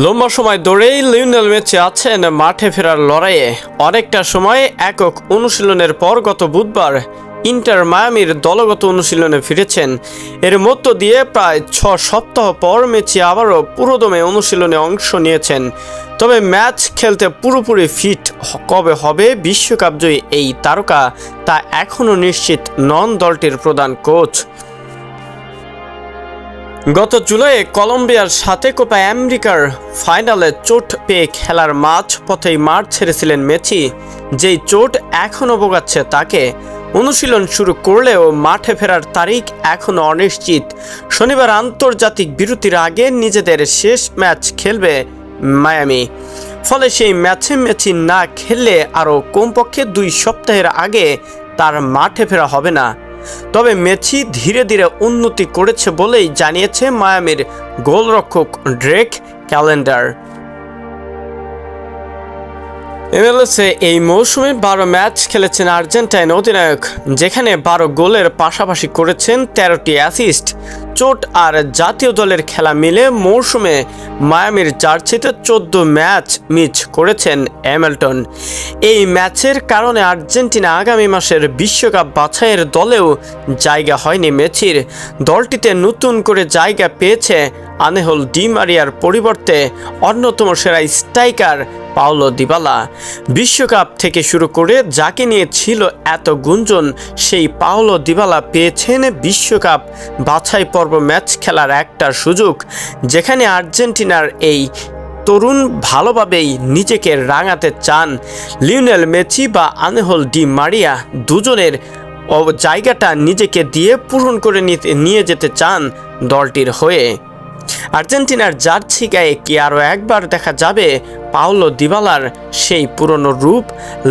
লম্বা সময় ধরেই লিওনেল মেসি আছেন মাঠে ফেরার লড়াইয়ে। অনেকটা সময় একক অনুশীলনের পর গত বুধবার ইন্টার মায়ামির দলগত অনুশীলনে ফিরেছেন। এর মধ্য দিয়ে প্রায় 6 সপ্তাহ পর মেসি আবারও পুরোদমে অনুশীলনে অংশ নিয়েছেন। তবে ম্যাচ খেলতে পুরোপুরি ফিট কবে হবে বিশ্বকাপজয়ী এই তারকা তা এখনও নিশ্চিত নন দলটির প্রধান কোচ। গত জুলাইয়ে কলম্বিয়ার সাথে কোপা আমেরিকার ফাইনালে চোট পেয়ে খেলার মাঝ পথেই মাঠ ছেড়েছিলেন মেসি, যেই চোট এখনও ভোগাচ্ছে তাকে। অনুশীলন শুরু করলেও মাঠে ফেরার তারিখ এখনও অনিশ্চিত। শনিবার আন্তর্জাতিক বিরতির আগে নিজেদের শেষ ম্যাচ খেলবে মায়ামি। ফলে সেই ম্যাচে মেসি না খেললে আরও কমপক্ষে 2 সপ্তাহের আগে তার মাঠে ফেরা হবে না। তবে মেসি ধীরে ধীরে উন্নতি করেছে বলেই জানিয়েছে মায়ামির গোলরক্ষক ড্রেক ক্যালেন্ডার। MLS-এ এই মৌসুমে 12 ম্যাচ খেলেছেন আর্জেন্টাইন অধিনায়ক, যেখানে 12 গোলের পাশাপাশি করেছেন 13টি অ্যাসিস্ট। চোট আর জাতীয় দলের খেলা মিলে মৌসুমে মায়ামির জার্সিতে 14 ম্যাচ মিস করেছেন হ্যামিল্টন। এই ম্যাচের কারণে আর্জেন্টিনা আগামী মাসের বিশ্বকাপ বাছাইয়ের দলেও জায়গা হয়নি মেসির। দলটিতে নতুন করে জায়গা পেয়েছে আনেহল ডি মারিয়ার পরিবর্তে অন্যতম সেরা স্ট্রাইকার পাওলো দিবালা। বিশ্বকাপ থেকে শুরু করে যাকে নিয়ে ছিল এত গুঞ্জন, সেই পাওলো দিবালা পেয়েছেন বিশ্বকাপ বাছাই পর্ব ম্যাচ খেলার একটা সুযোগ, যেখানে আর্জেন্টিনার এই তরুণ ভালোভাবেই নিজেকে রাঙাতে চান। লিওনেল মেসি বা আনেহল ডি মারিয়া দুজনের জায়গাটা নিজেকে দিয়ে পূরণ করে নিয়ে যেতে চান দলটির হয়ে। আর্জেন্টিনার জার্সি গায়ে কি আরও একবার দেখা যাবে পাওলো দিবালার সেই পুরনো রূপ?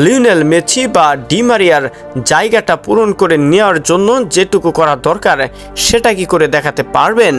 লিওনেল মেসি বা ডি মারিয়ার জায়গাটা পূরণ করে নেওয়ার জন্য যেটুকু করা দরকার সেটা কি করে দেখাতে পারবেন?